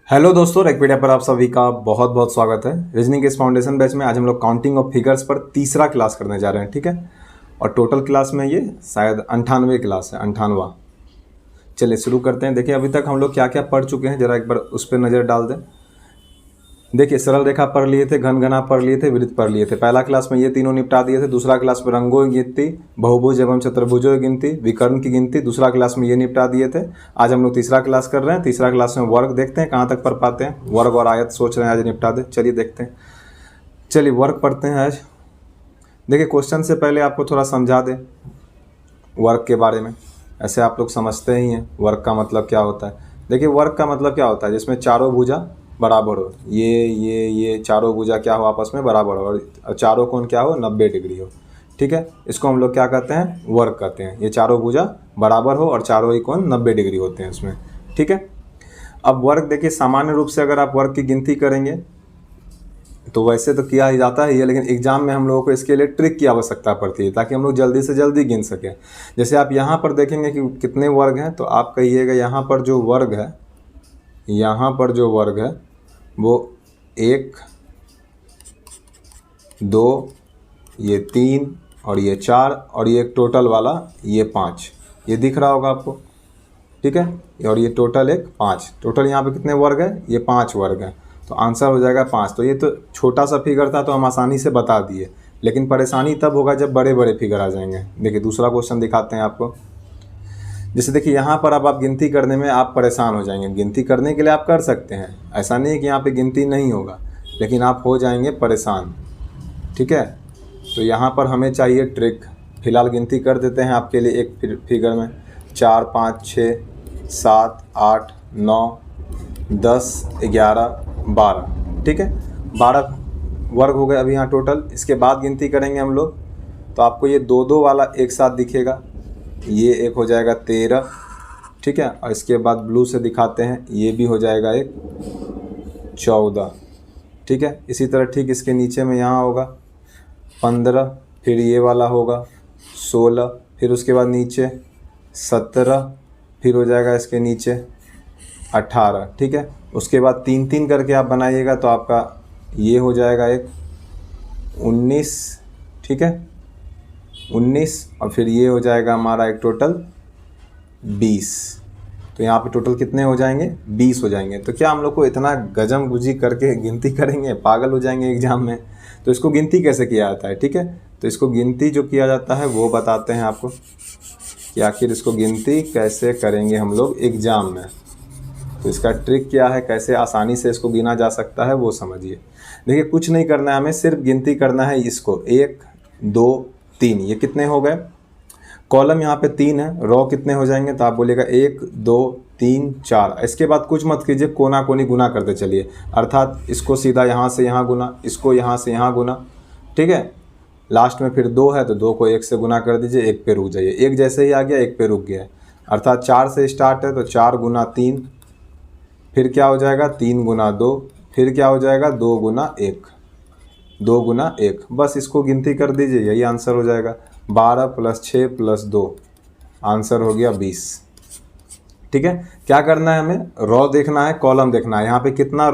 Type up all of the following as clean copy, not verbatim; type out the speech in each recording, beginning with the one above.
Hello दोस्तों, रेकपीडिया पर आप सभी का बहुत बहुत स्वागत है। रीजनिंग के इस फाउंडेशन बैच में आज हम लोग काउंटिंग ऑफ फिगर्स पर तीसरा क्लास करने जा रहे हैं, ठीक है। और टोटल क्लास में ये शायद 98 क्लास है, 98वां। चलिए शुरू करते हैं। देखिए अभी तक हम लोग क्या क्या पढ़ चुके हैं, जरा एक बार उस पर नज़र डाल दें। देखिए सरल रेखा पढ़ लिए थे, घन घना पढ़ लिए थे, वृत्त पढ़ लिए थे। पहला क्लास में ये तीनों निपटा दिए थे। दूसरा क्लास में रंगों की गिनती, बहुभुज एवं चतुर्भुजों की गिनती, विकर्ण की गिनती दूसरा क्लास में ये निपटा दिए थे। आज हम लोग तीसरा क्लास कर रहे हैं। तीसरा क्लास में वर्ग देखते हैं कहाँ तक पढ़ पाते हैं। वर्ग और आयत सोच रहे हैं आज निपटा दें। चलिए देखते हैं। चलिए वर्ग पढ़ते हैं आज। देखिए क्वेश्चन से पहले आपको थोड़ा समझा दें वर्ग के बारे में। ऐसे आप लोग समझते ही हैं वर्ग का मतलब क्या होता है। देखिए वर्ग का मतलब क्या होता है, जिसमें चारों भुजा बराबर हो। ये चारों भुजा क्या हो, आपस में बराबर हो, और चारों कोण क्या हो, 90 डिग्री हो, ठीक है। इसको हम लोग क्या कहते हैं, वर्ग कहते हैं। ये चारों भुजा बराबर हो और चारों ही कोण 90 डिग्री होते हैं इसमें, ठीक है। अब वर्ग देखिए सामान्य रूप से अगर आप वर्ग की गिनती करेंगे तो वैसे तो किया ही जाता है ये, लेकिन एग्जाम में हम लोगों को इसके लिए ट्रिक की आवश्यकता पड़ती है ताकि हम लोग जल्दी से जल्दी गिन सकें। जैसे आप यहाँ पर देखेंगे कि कितने वर्ग हैं, तो आप कहिएगा यहाँ पर जो वर्ग है, यहाँ पर जो वर्ग है वो 1, 2, ये 3 और ये 4 और ये टोटल वाला ये 5, ये दिख रहा होगा आपको, ठीक है। और ये टोटल 5, टोटल यहाँ पे कितने वर्ग है, ये 5 वर्ग है। तो आंसर हो जाएगा 5। तो ये तो छोटा सा फिगर था तो हम आसानी से बता दिए, लेकिन परेशानी तब होगा जब बड़े बड़े फिगर आ जाएंगे। देखिए दूसरा क्वेश्चन दिखाते हैं आपको। जैसे देखिए यहाँ पर अब आप गिनती करने में आप परेशान हो जाएंगे। गिनती करने के लिए आप कर सकते हैं, ऐसा नहीं है कि यहाँ पे गिनती नहीं होगा, लेकिन आप हो जाएंगे परेशान, ठीक है। तो यहाँ पर हमें चाहिए ट्रिक। फिलहाल गिनती कर देते हैं आपके लिए एक फिगर में। 4, 5, 6, 7, 8, 9, 10, 11, 12, ठीक है। 12 वर्ग हो गए अभी यहाँ टोटल। इसके बाद गिनती करेंगे हम लोग तो आपको ये 2-2 वाला एक साथ दिखेगा। ये एक हो जाएगा 13, ठीक है। और इसके बाद ब्लू से दिखाते हैं, ये भी हो जाएगा एक 14, ठीक है। इसी तरह ठीक इसके नीचे में यहाँ होगा 15, फिर ये वाला होगा 16, फिर उसके बाद नीचे 17, फिर हो जाएगा इसके नीचे 18, ठीक है। उसके बाद 3-3 करके आप बनाइएगा तो आपका ये हो जाएगा एक 19, ठीक है, 19, और फिर ये हो जाएगा हमारा एक टोटल 20। तो यहाँ पे टोटल कितने हो जाएंगे, 20 हो जाएंगे। तो क्या हम लोग को इतना गजम गुजी करके गिनती करेंगे, पागल हो जाएंगे एग्जाम में। तो इसको गिनती कैसे किया जाता है, ठीक है। तो इसको गिनती जो किया जाता है वो बताते हैं आपको कि आखिर इसको गिनती कैसे करेंगे हम लोग एग्जाम में। तो इसका ट्रिक क्या है, कैसे आसानी से इसको गिना जा सकता है वो समझिए। देखिए कुछ नहीं करना है हमें, सिर्फ गिनती करना है इसको। 1, 2, 3, ये कितने हो गए। कॉलम यहाँ पे 3 है, रो कितने हो जाएंगे, तो आप बोलिएगा 1, 2, 3, 4। इसके बाद कुछ मत कीजिए, कोना कोनी गुना करते चलिए। अर्थात इसको सीधा यहाँ से यहाँ गुना, इसको यहाँ से यहाँ गुना, ठीक है। लास्ट में फिर 2 है तो 2 को 1 से गुना कर दीजिए, 1 पे रुक जाइए। 1 जैसे ही आ गया 1 पे रुक गया, अर्थात 4 से स्टार्ट है तो 4 गुना 3, फिर क्या हो जाएगा 3 गुना 2, फिर क्या हो जाएगा 2 गुना 1, 2 गुना 1। बस इसको गिनती कर दीजिए, यही आंसर हो जाएगा। 12 + 6 + 2, आंसर हो गया 20, ठीक है। क्या करना है हमें, रो देखना है, कॉलम देखना है। यहाँ पे कितना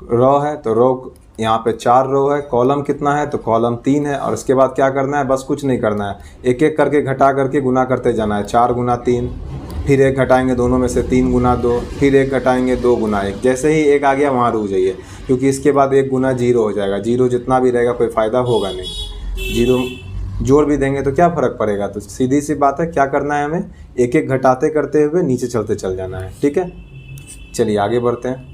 रो है तो रो यहाँ पे 4 रो है। कॉलम कितना है तो कॉलम 3 है। और इसके बाद क्या करना है, बस कुछ नहीं करना है, एक एक करके घटा करके गुना करते जाना है। 4 गुना 3, फिर 1 घटाएंगे दोनों में से, 3 गुना 2, फिर 1 घटाएंगे 2 गुना 1। जैसे ही 1 आ गया वहाँ रुक जाइए, क्योंकि इसके बाद 1 गुना 0 हो जाएगा। 0 जितना भी रहेगा कोई फ़ायदा होगा नहीं, 0 जोड़ भी देंगे तो क्या फ़र्क पड़ेगा। तो सीधी सी बात है, क्या करना है हमें, एक एक घटाते करते हुए नीचे चलते चल जाना है, ठीक है। चलिए आगे बढ़ते हैं।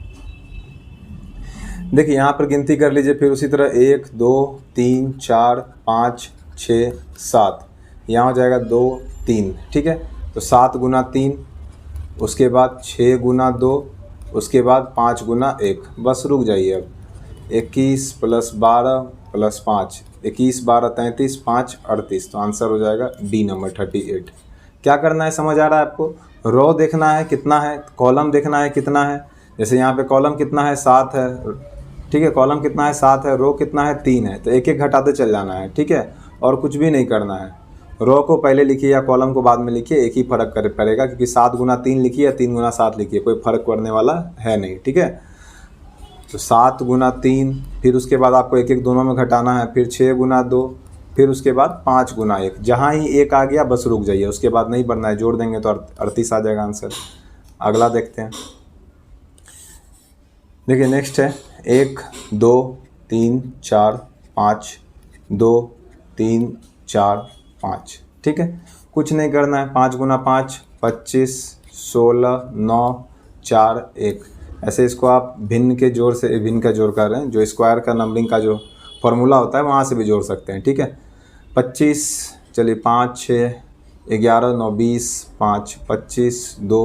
देखिए यहाँ पर गिनती कर लीजिए, फिर उसी तरह 1, 2, 3, 4, 5, 6, 7, यहाँ हो जाएगा 2, 3, ठीक है। तो 7 गुना 3, उसके बाद 6 गुना 2, उसके बाद 5 गुना 1। बस रुक जाइए अब। 21 + 12 + 5, 21, 12, 33, 5, 38। तो आंसर हो जाएगा डी नंबर 38। क्या करना है समझ आ रहा है आपको, रो देखना है कितना है, कॉलम देखना है कितना है। जैसे यहाँ पे कॉलम कितना है 7 है, ठीक है। कॉलम कितना है 7 है, रो कितना है 3 है, तो एक एक घटाते चल जाना है, ठीक है। और कुछ भी नहीं करना है। रो को पहले लिखिए या कॉलम को बाद में लिखिए, एक ही फर्क पड़ेगा, क्योंकि 7 गुना 3 लिखिए या 3 गुना 7 लिखिए, कोई फर्क पड़ने वाला है नहीं। ठीक है, तो 7 गुना 3, फिर उसके बाद आपको एक एक दोनों में घटाना है, फिर 6 गुना 2, फिर उसके बाद 5 गुना 1। जहाँ ही एक आ गया बस रुक जाइए, उसके बाद नहीं बढ़ना है, जोड़ देंगे तो 38 आ जाएगा आंसर। अगला देखते हैं। देखिए नेक्स्ट है 1 2 3 4 5 2 3 4 5। ठीक है, कुछ नहीं करना है, 5 गुना 5 25 16 9 4 1। ऐसे इसको आप भिन्न के जोड़ से, भिन्न का जोड़ कर रहे हैं, जो स्क्वायर का नंबरिंग का जो फॉर्मूला होता है वहाँ से भी जोड़ सकते हैं। ठीक है, 25, चलिए 5 6 11 9 20 5 25 2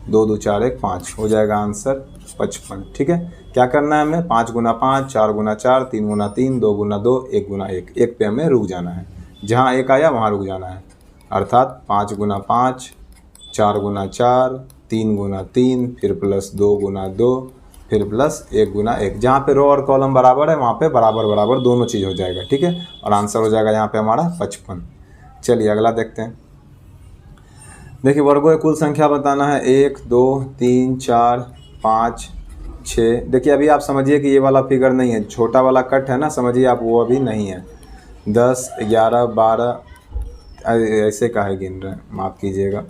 2 2 4 1 5 हो जाएगा आंसर 55। ठीक है, क्या करना है हमें, 5 गुना 5 4 गुना 4 3 गुना 3 2 गुना 2 1 गुना 1, एक पे हमें रुक जाना है, जहाँ एक आया वहाँ रुक जाना है। अर्थात 5 गुना 5 4 गुना 4 3 गुना 3 फिर प्लस 2 गुना 2 फिर प्लस 1 गुना 1। जहाँ पे रो और कॉलम बराबर है वहाँ पे बराबर बराबर दोनों चीज़ हो जाएगा। ठीक है, और आंसर हो जाएगा यहाँ पे हमारा 55। चलिए अगला देखते हैं। देखिए वर्गों की कुल संख्या बताना है, 1 2 3 4 5 6। देखिए अभी आप समझिए कि ये वाला फिगर नहीं है, छोटा वाला कट है ना, समझिए आप, वो अभी नहीं है। 10 11 12 ऐसे काहे गिन रहे हैं, माफ़ कीजिएगा।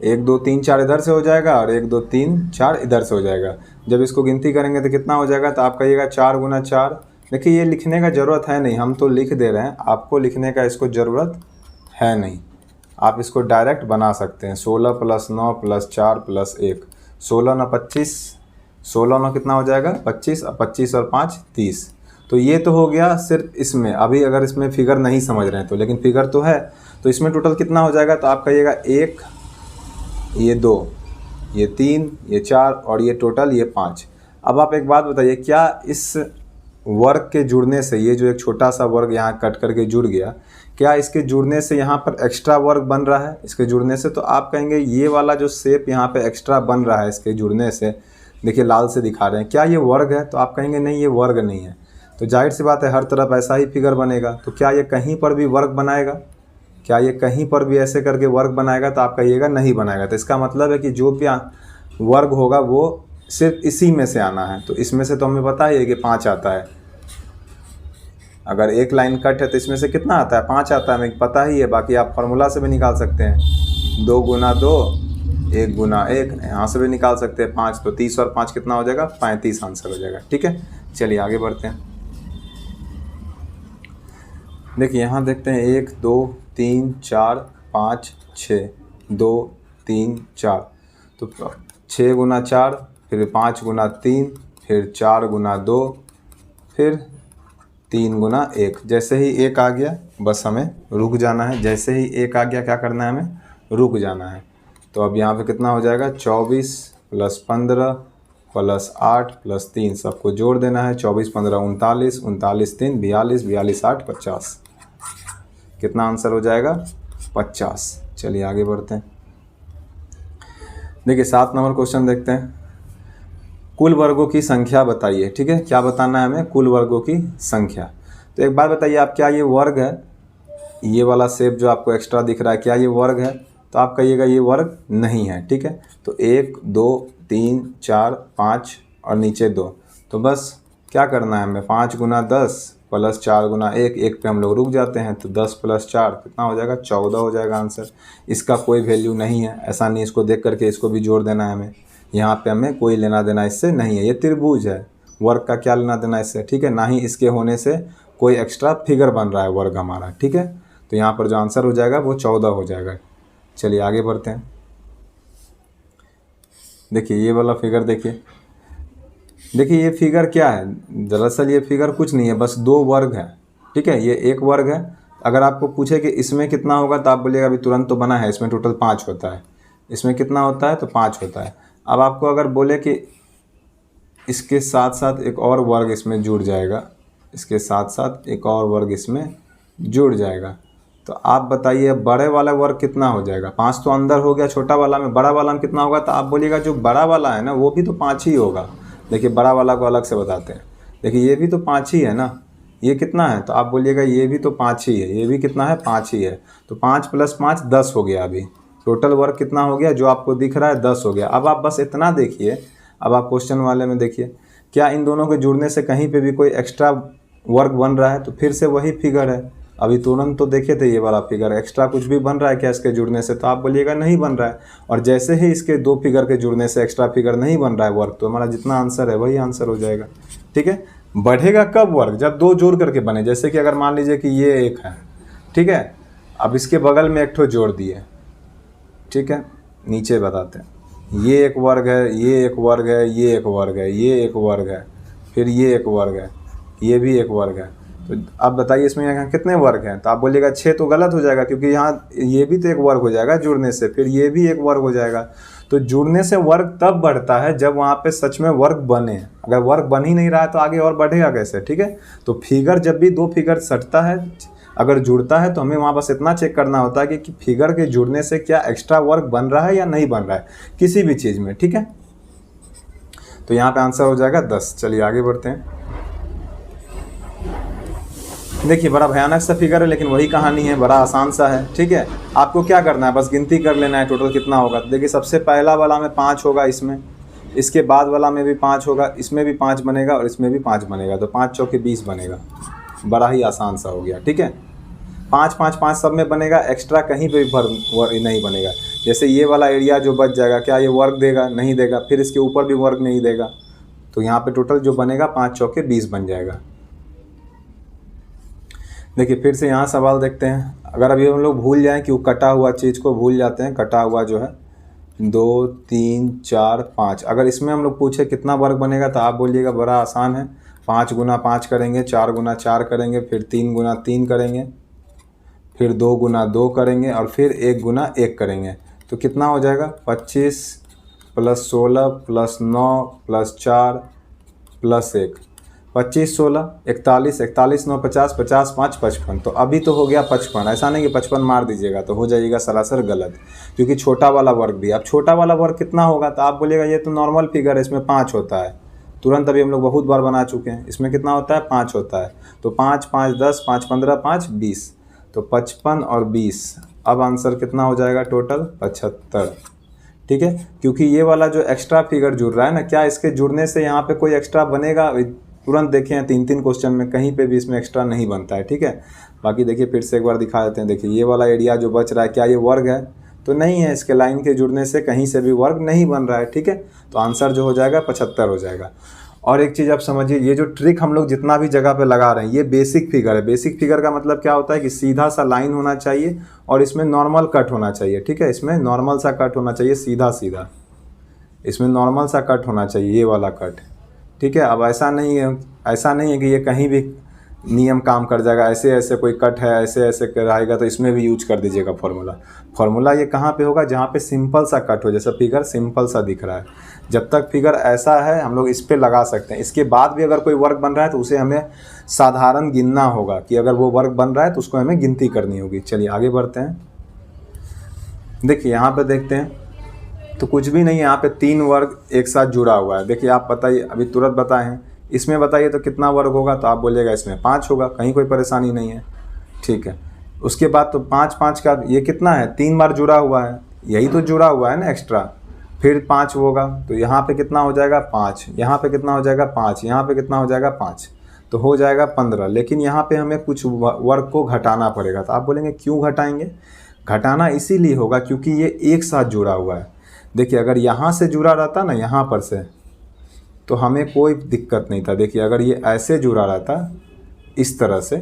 1 2 3 4 इधर से हो जाएगा और 1 2 3 4 इधर से हो जाएगा। जब इसको गिनती करेंगे तो कितना हो जाएगा, तो आप कहिएगा 4 गुना 4। देखिए ये लिखने का ज़रूरत है नहीं, हम तो लिख दे रहे हैं, आपको लिखने का इसको ज़रूरत है नहीं, आप इसको डायरेक्ट बना सकते हैं। 16 + 9 + 4 + 1, 16 9 25, 16 9 कितना हो जाएगा 25, और 25 और 5 30। तो ये तो हो गया सिर्फ इसमें, अभी अगर इसमें फिगर नहीं समझ रहे हैं तो, लेकिन फिगर तो है। तो इसमें टोटल कितना हो जाएगा, तो आप कहिएगा 1 ये 2 ये 3 ये 4 और ये टोटल ये 5। अब आप एक बात बताइए, क्या इस वर्ग के जुड़ने से, ये जो एक छोटा सा वर्ग यहाँ कट करके जुड़ गया, क्या इसके जुड़ने से यहाँ पर एक्स्ट्रा वर्ग बन रहा है इसके जुड़ने से? तो आप कहेंगे ये वाला जो शेप यहाँ पे एक्स्ट्रा बन रहा है इसके जुड़ने से, देखिए लाल से दिखा रहे हैं, क्या ये वर्ग है? तो आप कहेंगे नहीं ये वर्ग नहीं है। तो जाहिर सी बात है हर तरफ ऐसा ही फिगर बनेगा, तो क्या ये कहीं पर भी वर्ग बनाएगा? क्या ये कहीं पर भी ऐसे करके वर्ग बनाएगा? तो आप कहिएगा नहीं बनाएगा। तो इसका मतलब है कि जो भी वर्ग होगा वो सिर्फ इसी में से आना है। तो इसमें से तो हमें पता ही है कि 5 आता है, अगर एक लाइन कट है तो इसमें से कितना आता है, 5 आता है, हमें पता ही है। बाकी आप फार्मूला से भी निकाल सकते हैं, 2 गुना 2 1 गुना 1, यहाँ से भी निकाल सकते हैं 5। तो 30 और 5 कितना हो जाएगा, 35 आंसर हो जाएगा। ठीक है, चलिए आगे बढ़ते हैं। देखिए यहाँ देखते हैं 1 2 3 4 5 6 2 3 4। तो 6 गुना 4 फिर 5 गुना 3 फिर 4 गुना 2 फिर 3 गुना 1। जैसे ही 1 आ गया बस हमें रुक जाना है, जैसे ही 1 आ गया क्या करना है, हमें रुक जाना है। तो अब यहाँ पे कितना हो जाएगा, 24 + 15 + 8 + 3, सबको जोड़ देना है। 24 15 39, 39 3 42, 42 8 50। कितना आंसर हो जाएगा, 50। चलिए आगे बढ़ते हैं। देखिए 7 नंबर क्वेश्चन देखते हैं। कुल वर्गों की संख्या बताइए। ठीक है, क्या बताना है हमें, कुल वर्गों की संख्या। तो एक बात बताइए आप, क्या ये वर्ग है? ये वाला शेप जो आपको एक्स्ट्रा दिख रहा है, क्या ये वर्ग है? तो आप कहिएगा ये वर्ग नहीं है। ठीक है, तो 1 2 3 4 5 और नीचे 2। तो बस क्या करना है हमें, 5 गुना 10 + 4 गुना 1, 1 पे हम लोग रुक जाते हैं। तो 10 + 4 कितना हो जाएगा, 14 हो जाएगा आंसर। इसका कोई वैल्यू नहीं है, ऐसा नहीं इसको देख करके इसको भी जोड़ देना है हमें, यहाँ पे हमें कोई लेना देना इससे नहीं है। ये त्रिभुज है, वर्ग का क्या लेना देना इससे। ठीक है, ना ही इसके होने से कोई एक्स्ट्रा फिगर बन रहा है वर्ग हमारा। ठीक है, तो यहाँ पर जो आंसर हो जाएगा वो 14 हो जाएगा। चलिए आगे बढ़ते हैं। देखिए ये वाला फिगर देखिए, देखिए ये फिगर क्या है, दरअसल ये फिगर कुछ नहीं है, बस 2 वर्ग है। ठीक है, ये एक वर्ग है। अगर आपको पूछे कि इसमें कितना होगा तो आप बोलिएगा अभी तुरंत तो बना है, इसमें टोटल 5 होता है। इसमें कितना होता है, तो 5 होता है। अब आपको अगर बोले कि इसके साथ साथ एक और वर्ग इसमें जुड़ जाएगा, इसके साथ साथ एक और वर्ग इसमें जुड़ जाएगा, तो आप बताइए बड़े वाला वर्ग कितना हो जाएगा। 5 तो अंदर हो गया छोटा वाला में, बड़ा वाला में कितना होगा? तो आप बोलिएगा जो बड़ा वाला है ना वो भी तो 5 ही होगा। देखिए बड़ा वाला को अलग से बताते हैं। देखिए ये भी तो 5 ही है ना, ये कितना है, तो आप बोलिएगा ये भी तो 5 ही है, ये भी कितना है 5 ही है। तो 5 + 5 10 हो गया। अभी टोटल वर्क कितना हो गया जो आपको दिख रहा है 10 हो गया। अब आप बस इतना देखिए, अब आप क्वेश्चन वाले में देखिए क्या इन दोनों के जुड़ने से कहीं पे भी कोई एक्स्ट्रा वर्क बन रहा है, तो फिर से वही फिगर है। अभी तुरंत तो देखे थे ये वाला फिगर, एक्स्ट्रा कुछ भी बन रहा है क्या इसके जुड़ने से, तो आप बोलिएगा नहीं बन रहा है। और जैसे ही इसके 2 फिगर के जुड़ने से एक्स्ट्रा फिगर नहीं बन रहा है वर्क, तो हमारा जितना आंसर है वही आंसर हो जाएगा। ठीक है, बढ़ेगा कब वर्क, जब 2 जोड़ करके बने। जैसे कि अगर मान लीजिए कि ये एक है, ठीक है, अब इसके बगल में एक ठो जोड़ दिए, ठीक है, नीचे बताते हैं, ये एक वर्ग है, ये एक वर्ग है, ये एक वर्ग है, ये एक वर्ग है, फिर ये एक वर्ग है, ये भी एक वर्ग है। तो अब बताइए इसमें यहाँ कितने वर्ग हैं, तो आप बोलिएगा 6, तो गलत हो जाएगा क्योंकि यहाँ ये भी तो एक वर्ग हो जाएगा जुड़ने से, फिर ये भी एक वर्ग हो जाएगा। तो जुड़ने से वर्ग तब बढ़ता है जब वहाँ पे सच में वर्ग बने। अगर वर्ग बन ही नहीं रहा है तो आगे और बढ़ेगा कैसे। ठीक है, तो फिगर जब भी 2 फिगर सटता है, अगर जुड़ता है, तो हमें वहाँ बस इतना चेक करना होता है कि फिगर के जुड़ने से क्या एक्स्ट्रा वर्क बन रहा है या नहीं बन रहा है किसी भी चीज़ में। ठीक है, तो यहाँ पे आंसर हो जाएगा 10। चलिए आगे बढ़ते हैं। देखिए बड़ा भयानक सा फिगर है, लेकिन वही कहानी है, बड़ा आसान सा है। ठीक है, आपको क्या करना है, बस गिनती कर लेना है टोटल कितना होगा। तो देखिए सबसे पहला वाला में 5 होगा, इसमें, इसके बाद वाला में भी 5 होगा, इसमें भी 5 बनेगा और इसमें भी 5 बनेगा, तो 5 चौके 20 बनेगा। बड़ा ही आसान सा हो गया। ठीक है, 5 5 5 सब में बनेगा, एक्स्ट्रा कहीं पे भी नहीं बनेगा। जैसे ये वाला एरिया जो बच जाएगा, क्या ये वर्क देगा, नहीं देगा, फिर इसके ऊपर भी वर्क नहीं देगा, तो यहाँ पे टोटल जो बनेगा 5 चौके 20 बन जाएगा। देखिए फिर से यहाँ सवाल देखते हैं। अगर अभी हम लोग भूल जाएं कि वो कटा हुआ चीज़ को भूल जाते हैं, कटा हुआ जो है 2 3 4 5, अगर इसमें हम लोग पूछे कितना वर्ग बनेगा, तो आप बोलिएगा बड़ा आसान है, 5 गुना 5 करेंगे, 4 गुना 4 करेंगे, फिर 3 गुना 3 करेंगे, फिर 2 गुना 2 करेंगे और फिर 1 गुना 1 करेंगे। तो कितना हो जाएगा, 25 + 16 + 9 + 4 + 1, 25 16 41, 41 9 50, 50 5 55। तो अभी तो हो गया 55, ऐसा नहीं कि 55 मार दीजिएगा तो हो जाइएगा सरासर गलत, क्योंकि छोटा वाला वर्ग भी। अब छोटा वाला वर्ग कितना होगा, तो आप बोलिएगा ये तो नॉर्मल फिगर है, इसमें 5 होता है। तुरंत अभी हम लोग बहुत बार बना चुके हैं। इसमें कितना होता है, 5 होता है। तो 5 5 10, 5 15, 5 20, तो 55 और 20। अब आंसर कितना हो जाएगा, टोटल 75। ठीक है, क्योंकि ये वाला जो एक्स्ट्रा फिगर जुड़ रहा है ना, क्या इसके जुड़ने से यहाँ पे कोई एक्स्ट्रा बनेगा। तुरंत देखें 3 क्वेश्चन में कहीं पे भी इसमें एक्स्ट्रा नहीं बनता है। ठीक है, बाकी देखिए फिर से एक बार दिखा देते हैं। देखिए ये वाला एरिया जो बच रहा है, क्या ये वर्ग है, तो नहीं है। इसके लाइन के जुड़ने से कहीं से भी वर्ग नहीं बन रहा है। ठीक है, तो आंसर जो हो जाएगा 75 हो जाएगा। और एक चीज़ आप समझिए, ये जो ट्रिक हम लोग जितना भी जगह पे लगा रहे हैं, ये बेसिक फिगर है। बेसिक फिगर का मतलब क्या होता है कि सीधा सा लाइन होना चाहिए और इसमें नॉर्मल कट होना चाहिए। ठीक है, इसमें नॉर्मल सा कट होना चाहिए, सीधा सीधा इसमें नॉर्मल सा कट होना चाहिए, ये वाला कट। ठीक है, अब ऐसा नहीं है कि ये कहीं भी नियम काम कर जाएगा। ऐसे ऐसे कोई कट है, ऐसे ऐसे कराएगा, तो इसमें भी यूज कर दीजिएगा फॉर्मूला। ये कहाँ पे होगा, जहाँ पे सिंपल सा कट हो, जैसा फिगर सिंपल सा दिख रहा है। जब तक फिगर ऐसा है हम लोग इस पर लगा सकते हैं। इसके बाद भी अगर कोई वर्क बन रहा है तो उसे हमें साधारण गिनना होगा, कि अगर वो वर्क बन रहा है तो उसको हमें गिनती करनी होगी। चलिए आगे बढ़ते हैं। देखिए यहाँ पे देखते हैं, तो कुछ भी नहीं है, यहाँ पे 3 वर्ग एक साथ जुड़ा हुआ है। देखिए आप बताइए, अभी तुरंत बताए हैं, इसमें बताइए तो कितना वर्ग होगा, तो आप बोलिएगा इसमें 5 होगा, कहीं कोई परेशानी नहीं है। ठीक है, उसके बाद तो 5 5 का ये कितना है, 3 बार जुड़ा हुआ है, यही तो जुड़ा हुआ है ना एक्स्ट्रा, फिर 5 होगा, तो यहाँ पे कितना हो जाएगा 5, यहाँ पे कितना हो जाएगा 5, यहाँ पे कितना हो जाएगा 5, तो हो जाएगा 15। लेकिन यहाँ पे हमें कुछ वर्ग को घटाना पड़ेगा। तो आप बोलेंगे क्यों घटाएंगे, घटाना इसीलिए होगा क्योंकि ये एक साथ जुड़ा हुआ है। देखिए अगर यहाँ से जुड़ा रहता ना, यहाँ पर से, तो हमें कोई दिक्कत नहीं था। देखिए अगर ये ऐसे जुड़ा रहता इस तरह से,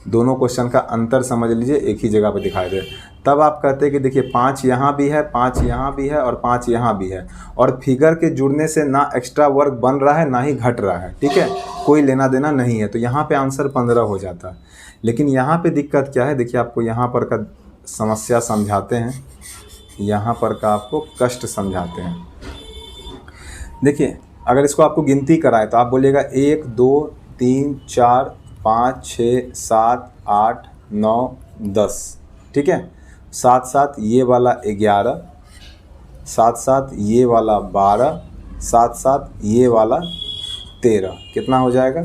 दोनों क्वेश्चन का अंतर समझ लीजिए, एक ही जगह पे दिखाई दे, तब आप कहते कि देखिए 5 यहाँ भी है, 5 यहाँ भी है और 5 यहाँ भी है, और फिगर के जुड़ने से ना एक्स्ट्रा वर्क बन रहा है ना ही घट रहा है। ठीक है, कोई लेना देना नहीं है, तो यहाँ पे आंसर 15 हो जाता है। लेकिन यहाँ पे दिक्कत क्या है, देखिए आपको यहाँ पर का समस्या समझाते हैं, यहाँ पर का आपको कष्ट समझाते हैं। देखिए अगर इसको आपको गिनती कराए तो आप बोलिएगा 1 2 3 4 5 6 7 8 9 10। ठीक है, 7 7 ये वाला 11, 7 7 ये वाला 12, 7 7 ये वाला 13, कितना हो जाएगा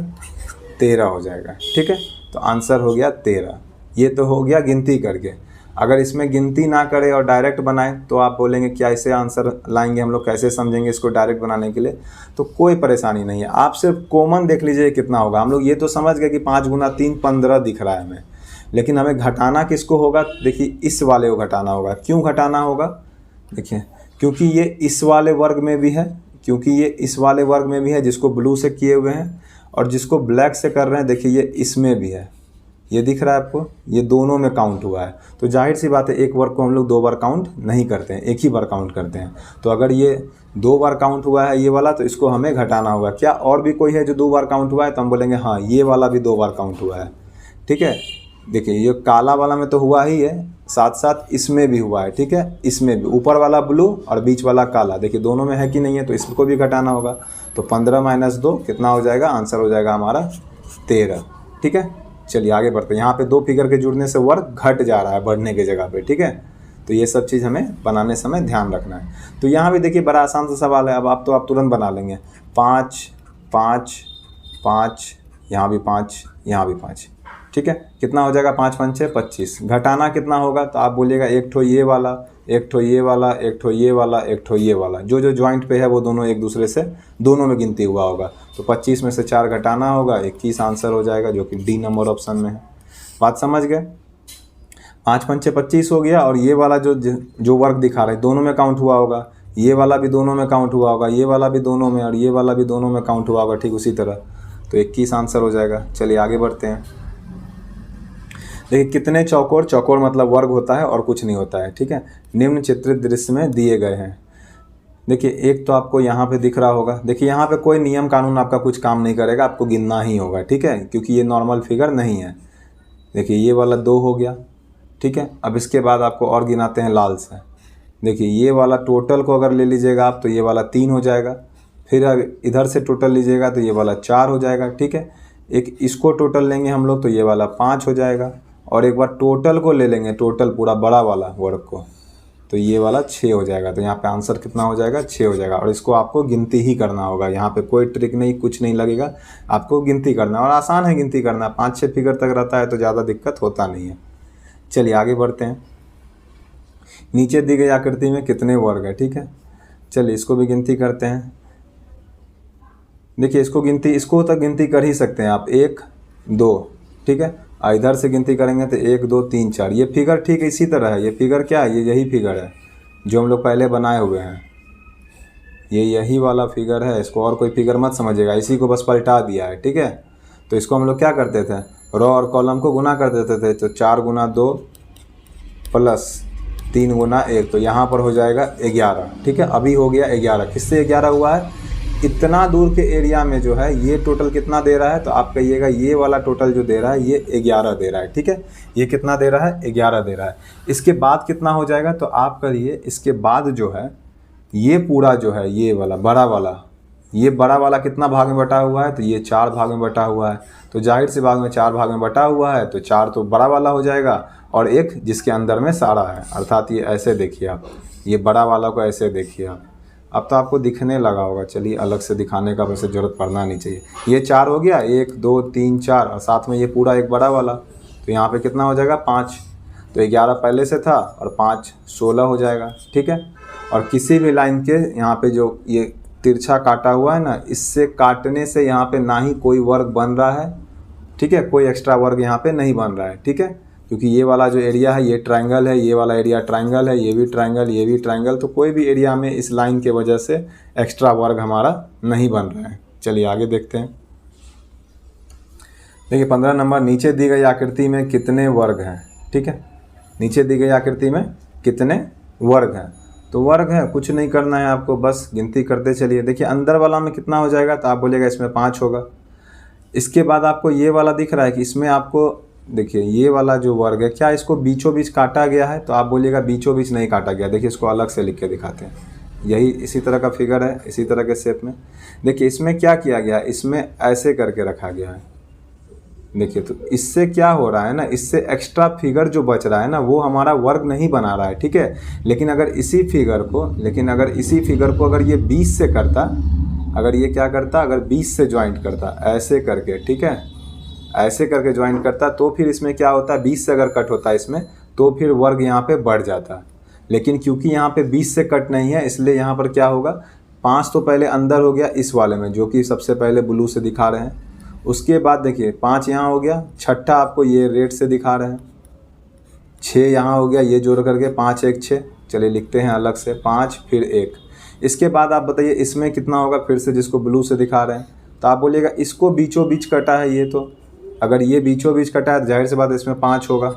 13 हो जाएगा। ठीक है, तो आंसर हो गया 13। ये तो हो गया गिनती करके। अगर इसमें गिनती ना करें और डायरेक्ट बनाएं तो आप बोलेंगे क्या इसे आंसर लाएंगे हम लोग, कैसे समझेंगे इसको डायरेक्ट बनाने के लिए। तो कोई परेशानी नहीं है, आप सिर्फ कॉमन देख लीजिए कितना होगा। हम लोग ये तो समझ गए कि 5 गुना 3 15 दिख रहा है हमें, लेकिन हमें घटाना किसको होगा? देखिए इस वाले को घटाना होगा। क्यों घटाना होगा? देखिए क्योंकि ये इस वाले वर्ग में भी है, क्योंकि ये इस वाले वर्ग में भी है जिसको ब्लू से किए हुए हैं, और जिसको ब्लैक से कर रहे हैं देखिए ये इसमें भी है। ये दिख रहा है आपको, ये दोनों में काउंट हुआ है। तो जाहिर सी बात है एक वर्ग को हम लोग 2 बार काउंट नहीं करते हैं, एक ही बार काउंट करते हैं। तो अगर ये 2 बार काउंट हुआ है ये वाला, तो इसको हमें घटाना होगा। क्या और भी कोई है जो 2 बार काउंट हुआ है? तो हम बोलेंगे हाँ ये वाला भी 2 बार काउंट हुआ है। ठीक है, देखिए ये काला वाला में तो हुआ ही है, साथ साथ इसमें भी हुआ है। ठीक है, इसमें भी ऊपर वाला ब्लू और बीच वाला काला, देखिए दोनों में है कि नहीं है, तो इसको भी घटाना होगा। तो 15 माइनस 2 कितना हो जाएगा? आंसर हो जाएगा हमारा 13। ठीक है, चलिए आगे बढ़ते हैं। यहाँ पे 2 फिगर के जुड़ने से वर्ग घट जा रहा है बढ़ने की जगह पे। ठीक है, तो ये सब चीज़ हमें बनाने समय ध्यान रखना है। तो यहाँ भी देखिए बड़ा आसान सा सवाल है। अब आप तुरंत बना लेंगे। 5 5 5, यहाँ भी 5, यहाँ भी 5। ठीक है, कितना हो जाएगा? 5 5 6 25। घटाना कितना होगा? तो आप बोलिएगा एक ठो ये वाला, एक ठो ये वाला, एक ठो ये वाला, एक ठो ये वाला, जो जो ज्वाइंट पे है वो दोनों एक दूसरे से दोनों में गिनती हुआ होगा। तो 25 में से 4 घटाना होगा, 21 आंसर हो जाएगा, जो कि डी नंबर ऑप्शन में है। बात समझ गए? 5 5 6 25 हो गया। और ये वाला जो वर्ग दिखा रहे हैं दोनों में काउंट हुआ होगा, ये वाला भी दोनों में काउंट हुआ होगा, ये वाला भी दोनों में, और ये वाला भी दोनों में काउंट हुआ होगा। ठीक उसी तरह, तो 21 आंसर हो जाएगा। चलिए आगे बढ़ते हैं। देखिए कितने चौकोर, चौकोर मतलब वर्ग होता है और कुछ नहीं होता है। ठीक है, निम्न चित्रित दृश्य में दिए गए हैं। देखिए एक तो आपको यहाँ पे दिख रहा होगा। देखिए यहाँ पे कोई नियम कानून आपका कुछ काम नहीं करेगा, आपको गिनना ही होगा। ठीक है, क्योंकि ये नॉर्मल फिगर नहीं है। देखिए ये वाला 2 हो गया। ठीक है, अब इसके बाद आपको और गिनाते हैं लाल से। देखिए ये वाला टोटल को अगर ले लीजिएगा आप तो ये वाला 3 हो जाएगा। फिर इधर से टोटल लीजिएगा तो ये वाला 4 हो जाएगा। ठीक है, एक इसको टोटल लेंगे हम लोग तो ये वाला 5 हो जाएगा। और एक बार टोटल को ले लेंगे, टोटल पूरा बड़ा वाला वर्ग को, तो ये वाला 6 हो जाएगा। तो यहाँ पे आंसर कितना हो जाएगा? 6 हो जाएगा। और इसको आपको गिनती ही करना होगा, यहाँ पे कोई ट्रिक नहीं, कुछ नहीं लगेगा, आपको गिनती करना है। और आसान है गिनती करना, 5 6 फिगर तक रहता है तो ज़्यादा दिक्कत होता नहीं है। चलिए आगे बढ़ते हैं। नीचे दी गई आकृति में कितने वर्ग है? ठीक है, चलिए इसको भी गिनती करते हैं। देखिए इसको तक गिनती कर ही सकते हैं आप, 1 2। ठीक है, इधर से गिनती करेंगे तो 1 2 3 4। ये फिगर ठीक इसी तरह है। ये फिगर क्या है? ये यही फिगर है जो हम लोग पहले बनाए हुए हैं। ये यही वाला फिगर है, इसको और कोई फिगर मत समझिएगा, इसी को बस पलटा दिया है। ठीक है, तो इसको हम लोग क्या करते थे? रो और कॉलम को गुना कर देते थे। तो 4 गुना 2 प्लस 3 गुना 1, तो यहाँ पर हो जाएगा 11। ठीक है, अभी हो गया 11। किससे 11 हुआ है? इतना दूर के एरिया में जो है ये टोटल कितना दे रहा है? तो आप कहिएगा ये वाला टोटल जो दे रहा है ये 11 दे रहा है। ठीक है, ये कितना दे रहा है? 11 दे रहा है। इसके बाद कितना हो जाएगा? तो आप करिए इसके बाद जो है ये पूरा जो है ये वाला बड़ा वाला, ये बड़ा वाला कितना भाग में बटा हुआ है? तो ये 4 भाग में बटा हुआ है। तो जाहिर सी बात में 4 भाग में बटा हुआ है तो 4 तो बड़ा वाला हो जाएगा और 1 जिसके अंदर में सारा है, अर्थात ये ऐसे देखिए आप, ये बड़ा वाला को ऐसे देखिए आप। अब तो आपको दिखने लगा होगा, चलिए अलग से दिखाने का वैसे ज़रूरत पड़ना नहीं चाहिए। ये 4 हो गया, 1 2 3 4 और साथ में ये पूरा एक बड़ा वाला, तो यहाँ पे कितना हो जाएगा? 5। तो 11 पहले से था और 5 16 हो जाएगा। ठीक है, और किसी भी लाइन के यहाँ पे जो ये तिरछा काटा हुआ है ना, इससे काटने से यहाँ पे ना ही कोई वर्ग बन रहा है। ठीक है, कोई एक्स्ट्रा वर्ग यहाँ पे नहीं बन रहा है। ठीक है, क्योंकि ये वाला जो एरिया है ये ट्रायंगल है, ये वाला एरिया ट्रायंगल है, ये भी ट्रायंगल, ये भी ट्रायंगल, तो कोई भी एरिया में इस लाइन के वजह से एक्स्ट्रा वर्ग हमारा नहीं बन रहा है। चलिए आगे देखते हैं। देखिए 15 नंबर, नीचे दी गई आकृति में कितने वर्ग हैं? ठीक है, नीचे दी गई आकृति में कितने वर्ग हैं? तो वर्ग है, कुछ नहीं करना है आपको, बस गिनती करते चलिए। देखिए अंदर वाला में कितना हो जाएगा? तो आप बोलिएगा इसमें 5 होगा। इसके बाद आपको ये वाला दिख रहा है कि इसमें आपको देखिए ये वाला जो वर्ग है, क्या इसको बीचों बीच काटा गया है? तो आप बोलिएगा बीचों बीच नहीं काटा गया। देखिए इसको अलग से लिख के दिखाते हैं। यही इसी तरह का फिगर है, इसी तरह के शेप में। देखिए इसमें क्या किया गया है? इसमें ऐसे करके रखा गया है। देखिए तो इससे क्या हो रहा है ना, इससे एक्स्ट्रा फिगर जो बच रहा है ना वो हमारा वर्ग नहीं बना रहा है। ठीक है, लेकिन अगर इसी फिगर को अगर ये 20 से करता, अगर ये क्या करता, अगर 20 से ज्वाइंट करता ऐसे करके, ठीक है, ऐसे करके ज्वाइन करता तो फिर इसमें क्या होता है, 20 से अगर कट होता है इसमें तो फिर वर्ग यहाँ पे बढ़ जाता है। लेकिन क्योंकि यहाँ पे 20 से कट नहीं है इसलिए यहाँ पर क्या होगा, 5 तो पहले अंदर हो गया इस वाले में जो कि सबसे पहले ब्लू से दिखा रहे हैं। उसके बाद देखिए 5 यहाँ हो गया, छठा आपको ये रेड से दिखा रहे हैं, 6 यहाँ हो गया, ये जोड़ करके 5 1 6। चलिए लिखते हैं अलग से 5 फिर 1। इसके बाद आप बताइए इसमें कितना होगा, फिर से जिसको ब्लू से दिखा रहे हैं तो आप बोलिएगा इसको बीचों बीच कटा है ये, तो अगर ये बीचों बीच कटा है तो जाहिर सी बात है इसमें 5 होगा।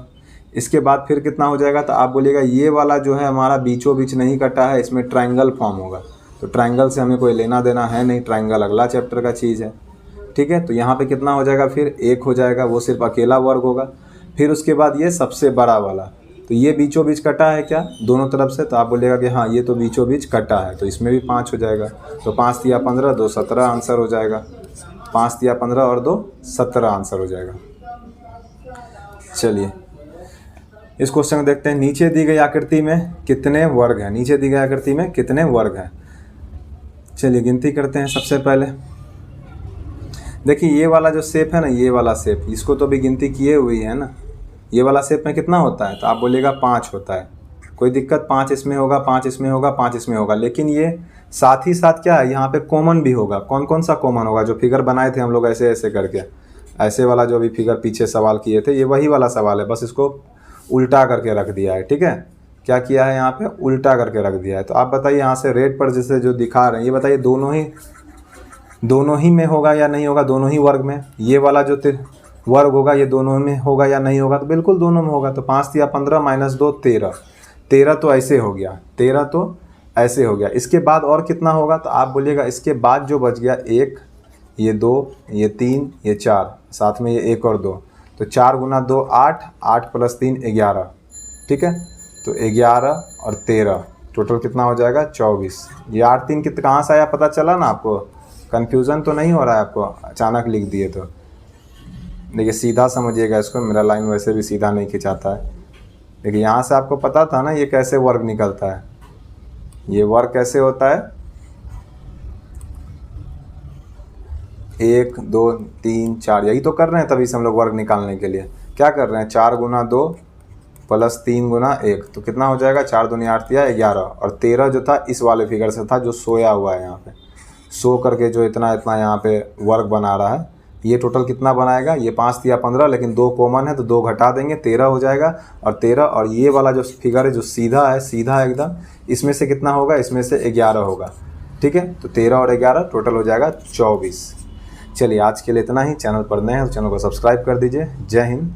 इसके बाद फिर कितना हो जाएगा, तो आप बोलिएगा ये वाला जो है हमारा बीचों बीच नहीं कटा है, इसमें ट्रायंगल फॉर्म होगा। तो ट्रायंगल से हमें कोई लेना देना है नहीं, ट्रायंगल अगला चैप्टर का चीज़ है, ठीक है। तो यहाँ पे कितना हो जाएगा, फिर 1 हो जाएगा, वो सिर्फ अकेला वर्ग होगा। फिर उसके बाद ये सबसे बड़ा वाला, तो ये बीचों बीच कटा है क्या दोनों तरफ से, तो आप बोलिएगा कि हाँ ये तो बीचों बीच कटा है, तो इसमें भी 5 हो जाएगा। तो 5 तिया 15, 2 17 आंसर हो जाएगा। 5 तिया 15 और 2 17 आंसर हो जाएगा। चलिए इस क्वेश्चन को देखते हैं। नीचे दी गई आकृति में कितने वर्ग हैं, नीचे दी गई आकृति में कितने वर्ग हैं। चलिए गिनती करते हैं। सबसे पहले देखिए ये वाला जो शेप है ना, ये वाला शेप, इसको तो भी गिनती किए हुई है ना। ये वाला शेप में कितना होता है, तो आप बोलिएगा 5 होता है, कोई दिक्कत, 5 इसमें होगा, 5 इसमें होगा, 5 इसमें होगा। लेकिन ये साथ ही साथ क्या है, यहाँ पे कॉमन भी होगा। कौन कौन सा कॉमन होगा, जो फिगर बनाए थे हम लोग ऐसे ऐसे करके, ऐसे वाला जो भी फिगर पीछे सवाल किए थे, ये वही वाला सवाल है, बस इसको उल्टा करके रख दिया है, ठीक है। क्या किया है यहाँ पे, उल्टा करके रख दिया है। तो आप बताइए यहाँ से रेड पर जैसे जो दिखा रहे हैं, ये बताइए दोनों ही में होगा या नहीं होगा, दोनों ही वर्ग में। ये वाला जो वर्ग होगा ये दोनों में होगा या नहीं होगा, तो बिल्कुल दोनों में होगा। तो 5 तिया 15 माइनस 2 13, 13 तो ऐसे हो गया, 13 तो ऐसे हो गया। इसके बाद और कितना होगा, तो आप बोलिएगा इसके बाद जो बच गया 1, ये 2, ये 3, ये 4, साथ में ये 1 और 2, तो 4 गुना 2 8, 8 प्लस 3 11, ठीक है। तो 11 और 13 टोटल कितना हो जाएगा, 24। ये 8 3 कितना कहाँ से आया पता चला ना आपको, कन्फ्यूज़न तो नहीं हो रहा है आपको, अचानक लिख दिए तो। देखिए सीधा समझिएगा इसको, मेरा लाइन वैसे भी सीधा नहीं खिंचाता है। देखिए यहाँ से आपको पता था ना ये कैसे वर्ग निकलता है, ये वर्ग कैसे होता है, 1 2 3 4, यही तो कर रहे हैं। तभी से हम लोग वर्ग निकालने के लिए क्या कर रहे हैं, 4 गुना 2 प्लस 3 गुना 1, तो कितना हो जाएगा, 4 दूनी 8 तिया 11, और 13 जो था इस वाले फिगर से था जो सोया हुआ है यहाँ पे, सो करके जो इतना इतना यहाँ पे वर्ग बना रहा है। ये टोटल कितना बनाएगा, ये 5 तिया 15, लेकिन 2 कॉमन है तो 2 घटा देंगे, 13 हो जाएगा। और 13 और ये वाला जो फिगर है जो सीधा है, सीधा है एकदम, इसमें से कितना होगा, इसमें से 11 होगा, ठीक है। तो 13 और 11 टोटल हो जाएगा 24। चलिए आज के लिए इतना ही। चैनल पर नए हैं तो चैनल को सब्सक्राइब कर दीजिए। जय हिंद।